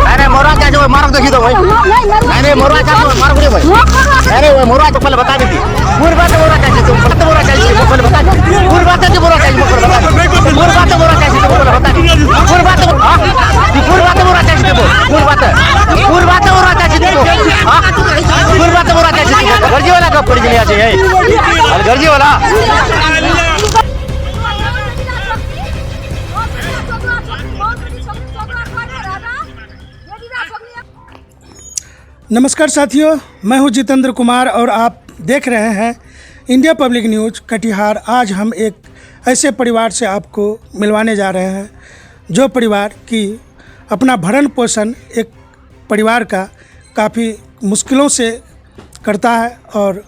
अरे मोरा क्या जो मारो देखी तो भाई अरे मोरा क्या जो मारो भाई अरे वो मोरा तो पहले बता दी पूरी बात मोरा क्या तुम पहले मोरा क्या पहले बता दी पूरी बात है मोरा क्या पहले बता दी पूरी बात मोरा क्या पहले बता दी पूरी बात मोरा क्या पूरी बात मोरा क्या हां पूरी बात मोरा क्या गर्जी वाला कब पड़ गया है गर्जी वाला। नमस्कार साथियों, मैं हूं जितेंद्र कुमार और आप देख रहे हैं इंडिया पब्लिक न्यूज़ कटिहार। आज हम एक ऐसे परिवार से आपको मिलवाने जा रहे हैं जो परिवार की अपना भरण पोषण एक परिवार का काफ़ी मुश्किलों से करता है और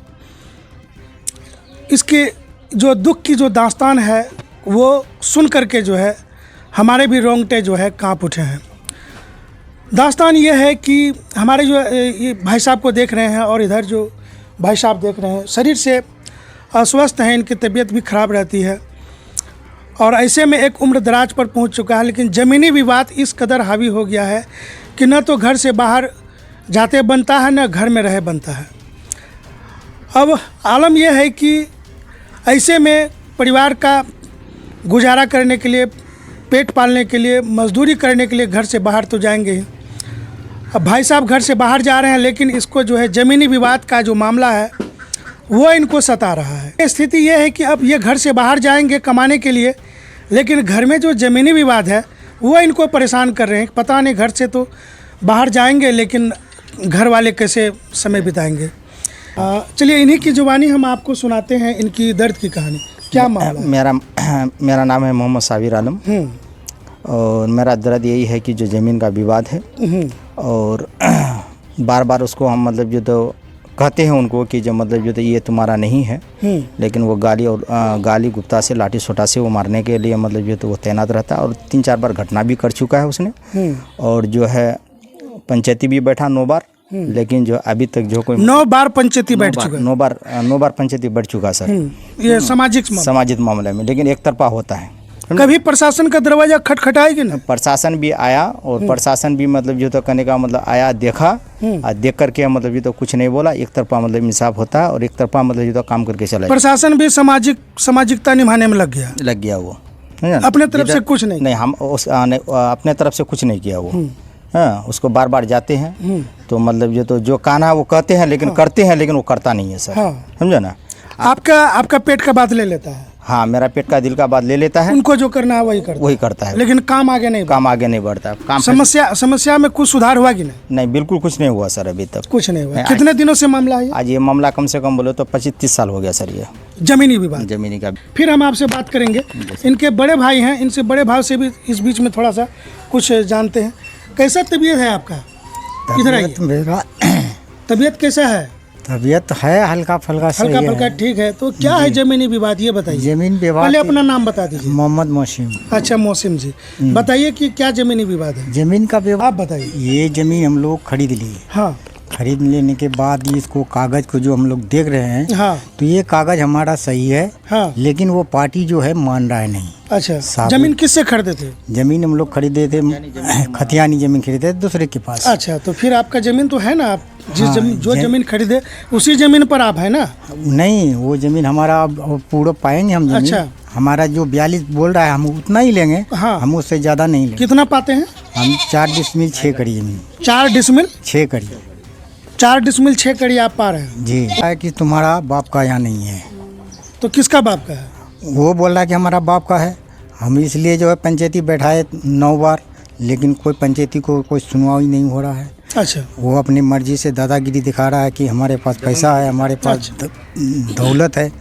इसके जो दुख की जो दास्तान है वो सुन करके जो है हमारे भी रोंगटे जो है काँप उठे हैं। दास्तान ये है कि हमारे जो ये भाई साहब को देख रहे हैं और इधर जो भाई साहब देख रहे हैं शरीर से अस्वस्थ हैं, इनकी तबीयत भी ख़राब रहती है और ऐसे में एक उम्र दराज पर पहुंच चुका है। लेकिन ज़मीनी विवाद इस कदर हावी हो गया है कि न तो घर से बाहर जाते बनता है न घर में रहे बनता है। अब आलम यह है कि ऐसे में परिवार का गुजारा करने के लिए, पेट पालने के लिए, मजदूरी करने के लिए घर से बाहर तो जाएंगे ही। अब भाई साहब घर से बाहर जा रहे हैं लेकिन इसको जो है ज़मीनी विवाद का जो मामला है वो इनको सता रहा है। स्थिति ये है कि अब ये घर से बाहर जाएंगे कमाने के लिए, लेकिन घर में जो ज़मीनी विवाद है वो इनको परेशान कर रहे हैं। पता नहीं घर से तो बाहर जाएंगे लेकिन घर वाले कैसे समय बिताएंगे। चलिए इन्हीं की जुबानी हम आपको सुनाते हैं इनकी दर्द की कहानी। क्या मामला? मेरा नाम है मोहम्मद साबिर आलम और मेरा दर्द यही है कि जो ज़मीन का विवाद है और बार बार उसको हम मतलब जो तो कहते हैं उनको कि जो मतलब जो तो ये तुम्हारा नहीं है, लेकिन वो गाली गुप्ता से लाठी सोटा से वो मारने के लिए मतलब जो तो वो तैनात रहता है और 3-4 बार घटना भी कर चुका है उसने। और जो है पंचायती भी बैठा 9 बार, लेकिन जो अभी तक जो कोई 9 बार पंचायती बैठ चुका, 9 बार पंचायती बैठ चुका सर। ये सामाजिक मामले में, लेकिन एक तरफा होता है। कभी प्रशासन का दरवाजा खटखटाएगी ना? प्रशासन भी आया और प्रशासन भी मतलब जो तो करने का मतलब आया, देखा और देख करके मतलब जो तो कुछ नहीं बोला। एक तरफा मतलब इंसाफ होता है और एक तरफा मतलब जो तो काम करके चला। प्रशासन भी सामाजिकता निभाने में लग गया वो अपने तरफ से कुछ नहीं। हम अपने तरफ से कुछ नहीं किया वो। हाँ, उसको बार बार जाते हैं तो मतलब जो कहना वो कहते हैं लेकिन करते हैं, लेकिन वो करता नहीं है सर। समझे ना? आपका पेट का बात ले लेता है। हाँ, मेरा पेट का दिल का बात ले लेता है। उनको जो करना है वही करता है, लेकिन काम आगे नहीं बढ़ता। समस्या में कुछ सुधार हुआ कि नहीं? बिल्कुल कुछ नहीं हुआ सर, अभी तक कुछ नहीं हुआ। कितने दिनों से मामला है? आज ये मामला कम से कम बोले तो 25-30 साल हो गया सर। ये जमीनी का। फिर हम आपसे बात करेंगे। इनके बड़े भाई हैं, इनसे बड़े भाई से भी इस बीच में थोड़ा सा कुछ जानते हैं। कैसा तबीयत है आपका? इधर आइए। मेरा तबीयत कैसा है? तबीयत है हल्का फुल्का ठीक है। तो क्या है जमीनी विवाद, ये बताइए। जमीन विवाद, पहले अपना नाम बता दीजिए। मोहम्मद मौसिम। अच्छा मौसिम जी, बताइए कि क्या जमीनी विवाद है? जमीन का विवाद आप बताइए। ये जमीन हम लोग खरीद लिए। हाँ। खरीद लेने के बाद इसको कागज को जो हम लोग देख रहे हैं, तो ये कागज हमारा सही है। लेकिन वो पार्टी जो है मान रहा है नहीं। अच्छा, जमीन किससे खरीदे थे? जमीन हम लोग खरीदे थे, खतियानी जमीन खरीदे दूसरे के पास। अच्छा, तो फिर आपका जमीन तो है ना? आप जो जमीन खरीदे उसी जमीन पर आप है ना? नहीं, वो जमीन हमारा पूरा पाएंगे हम। अच्छा, हमारा जो 42 बोल रहा है हम उतना ही लेंगे। हम उससे ज्यादा नहीं लेंगे। कितना पाते हैं? हम 4 डिसमिल 6 कड़ी जमीन। 4 डिसमिल 6 कड़ी। 4 डिसमिल 6 कड़ी आप पा रहे हैं जी। है कि तुम्हारा बाप का यहाँ नहीं है। तो किसका बाप का है? वो बोल रहा है कि हमारा बाप का है। हम इसलिए जो है पंचायती बैठाए 9 बार, लेकिन कोई पंचायती को कोई सुनवाई नहीं हो रहा है। अच्छा, वो अपनी मर्जी से दादागिरी दिखा रहा है कि हमारे पास पैसा है, हमारे पास दौलत है,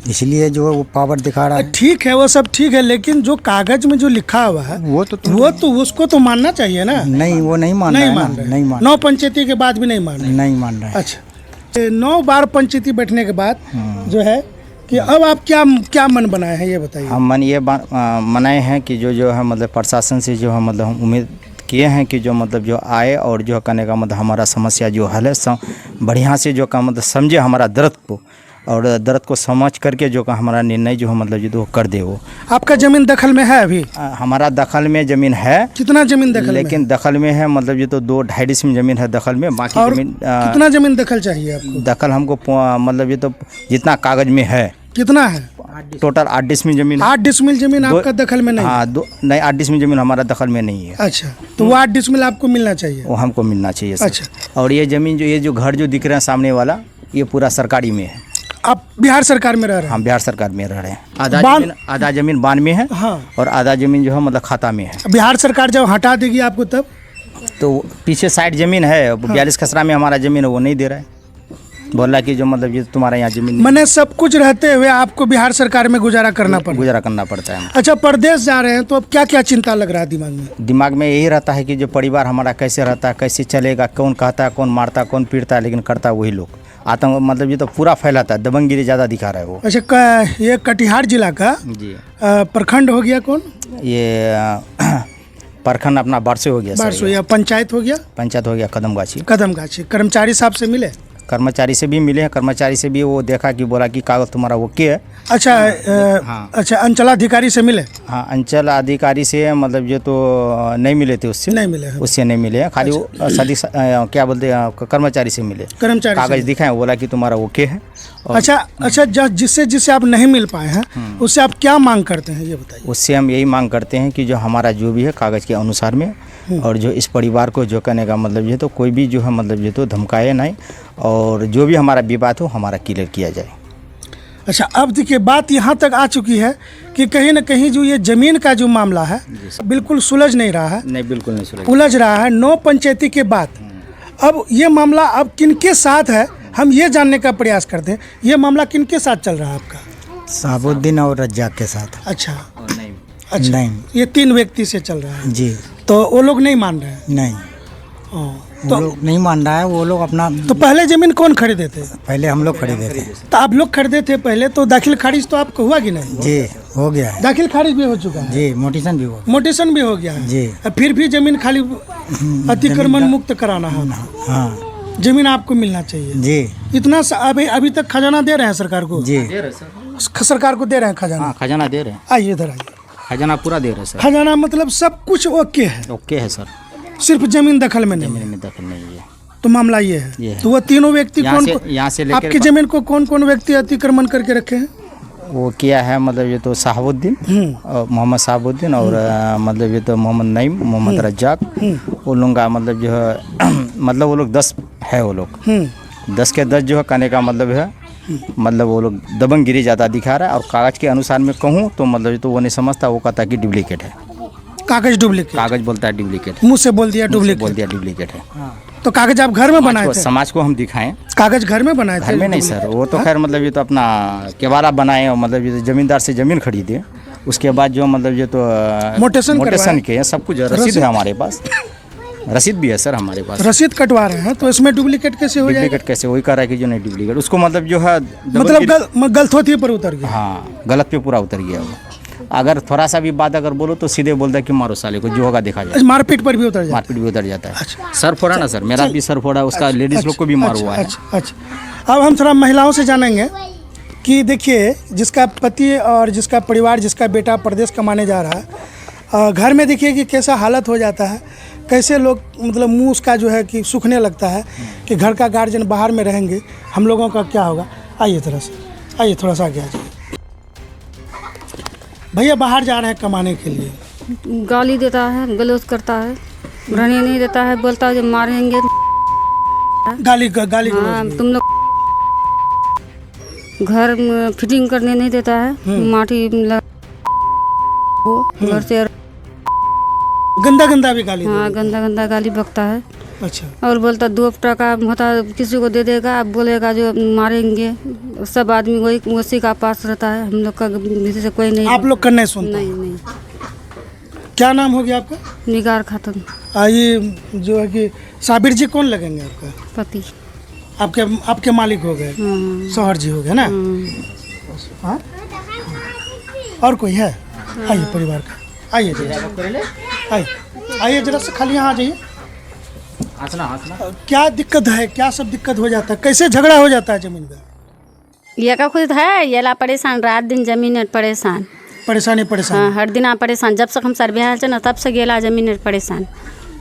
इसलिए जो है वो पावर दिखा रहा है। ठीक है, वो सब ठीक है, लेकिन जो कागज में जो लिखा हुआ है वो तो उसको तो मानना चाहिए ना? नहीं, वो नहीं मान रहा। 9 पंचायती के बाद भी नहीं मान रहा है। अच्छा, 9 बार पंचायती बैठने के बाद जो है कि अब आप क्या मन बनाए हैं ये बताइए। हम मन ये मनाए हैं कि जो है मतलब प्रशासन से जो है मतलब हम उम्मीद किए हैं कि जो मतलब जो आए और जो करने का मतलब हमारा समस्या जो हल है बढ़िया से जो का मतलब समझे हमारा दर्द को और दर्द को समझ करके जो का हमारा निर्णय जो है मतलब जो तो कर दे वो। आपका ज़मीन दखल में है अभी? हमारा दखल में ज़मीन है। कितना ज़मीन दखल लेकिन में? दखल में है मतलब ये तो 2-2.5 डिसमिल ज़मीन है दखल में। बाकी और ज़मीन कितना ज़मीन दखल चाहिए आपको? दखल हमको मतलब ये तो जितना कागज़ में है कितना है? टोटल 8 डिसमिल ज़मीन। 8 डिसमिल ज़मीन आपका दखल में नहीं? हाँ, नहीं 8 डिसमिल ज़मीन हमारा दखल में नहीं है। अच्छा, तो वो 8 डिसमिल आपको मिलना चाहिए? वो हमको मिलना चाहिए सर। अच्छा। और ये ज़मीन जो ये जो घर जो दिख रहे हैं सामने वाला, ये पूरा सरकारी में है। आप बिहार सरकार में रह रहे हैं? हम बिहार सरकार में रह रहे हैं। आधा ज़मीन बान में है। हाँ। और आधा ज़मीन जो है मतलब खाता में है। बिहार सरकार जब हटा देगी आपको तब? तो पीछे साइड ज़मीन है, 42 खसरा में हमारा ज़मीन है, वो नहीं दे रहा है। बोला कि जो मतलब ये तुम्हारा यहाँ ज़मीन मैंने सब कुछ रहते हुए आपको बिहार सरकार में गुजारा करना पड़ता है। अच्छा, प्रदेश जा रहे हैं तो अब क्या क्या चिंता लग रहा है दिमाग में? दिमाग में यही रहता है कि जो परिवार हमारा कैसे रहता है, कैसे चलेगा, कौन कहता है, कौन मारता है, कौन पीटता है, लेकिन करता वही लोग। आतंक मतलब ये तो पूरा फैलाता है, दबंगगिरी ज़्यादा दिखा रहा है वो। अच्छा, ये कटिहार जिला का जी प्रखंड हो गया कौन? ये प्रखंड अपना बारसो हो गया। बारसो या पंचायत हो गया? पंचायत हो गया कदमगाछी। कदमगाछी। कर्मचारी साहब से मिले? कर्मचारी से भी मिले हैं। कर्मचारी से भी वो देखा कि बोला कि कागज तुम्हारा ओके है। अच्छा। हाँ। अच्छा, अंचलाधिकारी से मिले? हाँ, अंचल अधिकारी से मतलब ये तो नहीं मिले थे, उससे नहीं मिले हैं। उससे नहीं मिले हैं। खाली वो क्या बोलते हैं कर्मचारी से मिले। कर्मचारी कागज दिखाए, बोला कि तुम्हारा ओके है। अच्छा, जिससे आप नहीं मिल पाए हैं उससे आप क्या मांग करते हैं ये बताइए? उससे हम यही मांग करते हैं कि जो हमारा जो भी है कागज़ के अनुसार में, और जो इस परिवार को जो करने का मतलब ये तो कोई भी जो है मतलब ये तो धमकाए नहीं, और जो भी हमारा विवाद हो हमारा क्लियर किया जाए। अच्छा, अब देखिए बात यहाँ तक आ चुकी है कि कहीं ना कहीं जो ये ज़मीन का जो मामला है बिल्कुल सुलझ नहीं रहा है। नहीं, बिल्कुल नहीं सुलझ, उलझ रहा है 9 पंचायती के बाद। अब ये मामला अब किनके साथ है हम ये जानने का प्रयास करते हैं। ये मामला किनके साथ चल रहा है आपका? साबुद्दीन और रज्जाक के साथ। अच्छा। नहीं। अच्छा, नहीं, ये 3 व्यक्ति से चल रहा है जी। तो वो लोग नहीं मान रहे हैं? नहीं, तो वो लोग नहीं मान रहा है। वो लोग अपना तो पहले ज़मीन कौन खरीदे थे? पहले हम लोग खरीदे थे। तो आप लोग खरीदे थे पहले, तो दाखिल खारिज तो आपको हुआ कि नहीं? जी, हो गया है। दाखिल खारिज भी हो चुका है? जी, मोटिशन भी हो। मोटेशन भी हो गया है जी। फिर भी ज़मीन खाली अतिक्रमण मुक्त कराना है। हाँ ज़मीन आपको मिलना चाहिए जी। इतना अभी तक खजाना दे रहे हैं सरकार को? जी, सरकार को दे रहे हैं खजाना? हाँ, खजाना दे रहे हैं। आइए इधर आइए। खजाना पूरा दे रहे हैं सर। खजाना मतलब सब कुछ ओके है? ओके है सर। सिर्फ ज़मीन दखल में नहीं ज़मीन है? में दखल नहीं है। तो मामला ये है। तो वो तीनों व्यक्ति यहाँ से लेकर आपकी ज़मीन को कौन कौन व्यक्ति अतिक्रमण करके रखे हैं? वो किया है मतलब ये तो साहबुद्दीन और मोहम्मद साहबुद्दीन और मतलब ये तो मोहम्मद नईम, मोहम्मद रज्जाक, वो लोग का मतलब जो है मतलब वो लोग 10 है। वो लोग 10 के 10 जो है कहने का मतलब है मतलब वो लोग दबंगगिरी ज़्यादा दिखा रहा है। और कागज़ के अनुसार में कहूँ तो मतलब तो वो नहीं समझता, वो कहता है कि डुप्लीकेट है। कागज डुप्लीकेट? कागज़ बोलता है डुप्लीकेट, मुँह से बोल दिया डुप्लीकेट है। तो कागज आप घर में बनाए थे? समाज को हम दिखाएं। कागज घर में बनाए थे? घर में नहीं सर, वो तो खैर मतलब ये तो अपना केवाड़ा बनाए और मतलब ये जमींदार से ज़मीन खरीदे, उसके बाद जो मतलब ये तो मोटेशन के सब कुछ रसीद है हमारे पास। रसीद भी है सर हमारे पास। रसीद कटवा रहे हैं तो इसमें डुप्लीकेट कैसे हो जाएगा? डुप्लीकेट कैसे? वही कह रहा है कि जो नहीं डुप्लीकेट, उसको मतलब जो है मतलब गलत पर उतर गया। हाँ, गलत पे पूरा उतर गया वो। अगर थोड़ा सा भी बात अगर बोलो तो सीधे बोलता है कि मारो साले को, जो होगा देखा जाए। मारपीट पर भी उतर जाता है? मारपीट भी उतर जाता है। सर फोड़ा ना सर, मेरा भी सर फोड़ा, उसका लेडीज लोग को भी मार हुआ है। अच्छा, अब हम थोड़ा महिलाओं से जानेंगे कि देखिए जिसका पति और जिसका परिवार, जिसका बेटा प्रदेश कमाने जा रहा है, घर में देखिए कि कैसा हालत हो जाता है, कैसे लोग मतलब मुंह उसका जो है कि सूखने लगता है कि घर का गार्जियन बाहर में रहेंगे, हम लोगों का क्या होगा। आइए थोड़ा सा आगे आ जाइए। भैया बाहर जा रहे हैं कमाने के लिए, गाली देता है, गलौज करता है, रहने नहीं देता है, बोलता है जब मारेंगे। गाली हाँ, तुम लोग घर में फिटिंग करने नहीं देता है, माटी घर से गंदा भी गाली। हाँ, गंदा गाली बकता है। अच्छा। और बोलता 2 टका होता किसी को दे देगा, अब बोलेगा जो मारेंगे। सब आदमी वही उसी का पास रहता है, हम लोग का से कोई नहीं। आप लोग का नहीं सुनता? नहीं। क्या नाम हो गया आपका? निगार खातून। ये जो है कि साबिर जी कौन लगेंगे आपका? पति। आपके मालिक हो गए? शौहर जी हो गए ना? हाँ। और कोई है? आइए परिवार का, आइए जरा से खाली यहाँ आ जाइए। हंसना। क्या दिक्कत है? क्या सब दिक्कत हो जाता है? कैसे झगड़ा हो जाता है जमीन का? ये का खुद है ये ला परेशान रात दिन जमीन परेशान परेशानी हाँ हर दिन आप परेशान जब से हम सर बिहार से ना तब से गेला जमीन परेशान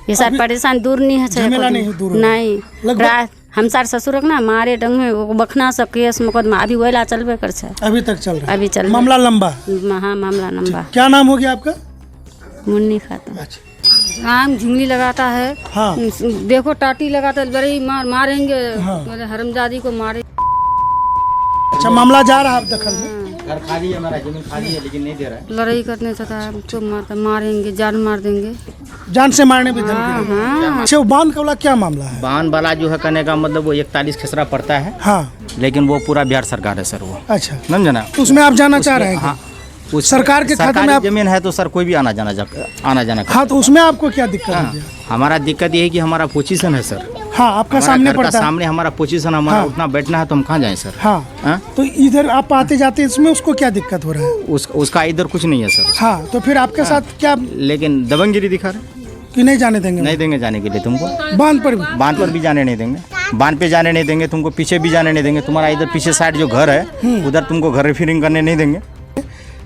ये सर परेशान दूर नहीं है झमेला नहीं दूर नहीं रात हम सार ससुर ना मारे डंग में बखना सब केस मुकदमा अभी वही चलबे कर अभी तक चल रहा है अभी चल मामला लंबा हाँ मामला लंबा। क्या नाम हो गया आपका? मुन्नी खातून। अच्छा आम झुंगली लगाता है हाँ देखो टाटी लगाता है बड़े मारेंगे हाँ। हरमजादी को मारे। अच्छा मामला जा रहा है अब दखल में। घर खाली है, हमारा जमीन खाली है लेकिन नहीं दे रहा है। लड़ाई करने से हमको मारता मारेंगे जान मार देंगे जान से मारने भी धमकी दे रहे हैं। अच्छा वो बांध का वाला क्या मामला है? बांध वाला जो है कहने का मतलब वो 41 खेसरा पड़ता है हाँ लेकिन वो पूरा बिहार सरकार है सर वो। अच्छा समझे ना? तो उसमें आप जाना चाह रहे हैं हाँ क्या? उस सरकार के खाते में आप जमीन है तो सर कोई भी आना जाना कर। हाँ तो उसमें आपको क्या दिक्कत हाँ, है? हमारा दिक्कत ये है कि हमारा पोजीशन है सर। हाँ आपका हमारा सामने घर का पड़ता है। सामने हमारा पोजीशन हमारा हाँ। उतना बैठना है तो हम कहाँ जाएं सर? हाँ हाँ? तो इधर आप आते जाते इसमें उसको क्या दिक्कत हो रहा है? उसका इधर कुछ नहीं है सर। हाँ तो फिर आपके साथ क्या लेकिन दबंगगिरी दिखा रहे, कि नहीं जाने देंगे? नहीं देंगे जाने के लिए तुमको। बांध पर भी बांध पर भी जाने नहीं देंगे, बांध पे जाने नहीं देंगे तुमको, पीछे भी जाने नहीं देंगे। तुम्हारा इधर पीछे साइड जो घर है उधर तुमको घर रिफिरिंग करने नहीं देंगे।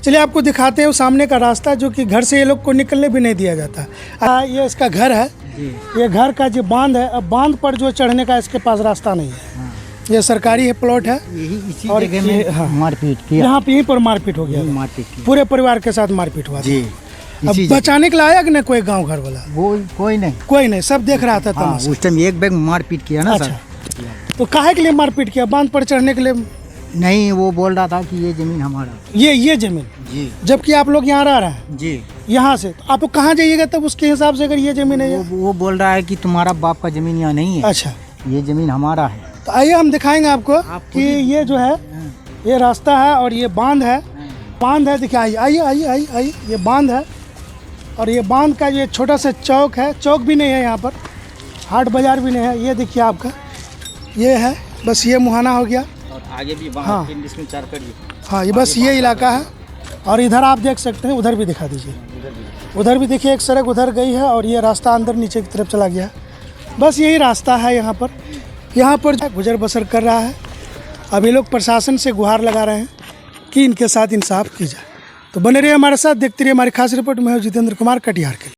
चलिए आपको दिखाते हैं वो सामने का रास्ता जो कि घर से ये लोग को निकलने भी नहीं दिया जाता। ये इसका घर है, ये घर का जो बांध है, अब बांध पर जो चढ़ने का इसके पास रास्ता नहीं है। ये सरकारी है प्लॉट है इसी और जगह में हाँ, मारपीट किया। यहाँ पे यहीं पर मारपीट हो गया, मारपीट की पूरे परिवार के साथ मारपीट हुआ। जी अब इसी जगह। बचाने के लायक न कोई गांव घर वाला, वो कोई नहीं। कोई नहीं, सब देख रहा था हाँ, तमाशा। उस टाइम एक बैग मारपीट किया ना अच्छा सर। तो काहे के लिए मारपीट किया? बांध पर चढ़ने के लिए? नहीं वो बोल रहा था कि ये जमीन हमारा। ये जमीन, जी जबकि आप लोग यहाँ रह रहे हैं जी। यहाँ से, तो आप कहाँ जाइएगा तब उसके हिसाब से अगर ये जमीन है? वो बोल रहा है कि तुम्हारा बाप का जमीन यहाँ नहीं है, अच्छा ये जमीन हमारा है। तो आइए हम दिखाएंगे आपको कि ये जो है ये रास्ता है और ये बांध है। बांध है, देखिए आइए आइए आइए आइए आइए, ये बांध है और ये बांध का ये छोटा सा चौक है। चौक भी नहीं है यहाँ पर, हाट बाजार भी नहीं है। ये देखिए आपका ये है, बस ये मुहाना हो गया और आगे भी हाँ। इसमें 4 कड़ी। हाँ ये बस ये इलाका है। और इधर आप देख सकते हैं, उधर भी दिखा दीजिए, उधर भी देखिए एक सड़क उधर गई है और ये रास्ता अंदर नीचे की तरफ चला गया। बस यही रास्ता है यहाँ पर गुजर बसर कर रहा है। अब ये लोग प्रशासन से गुहार लगा रहे हैं कि इनके साथ इंसाफ की जाए। तो बने रहिए हमारे साथ, देखते रहिए हमारी खास रिपोर्ट में। जितेंद्र कुमार, कटिहार के लिए।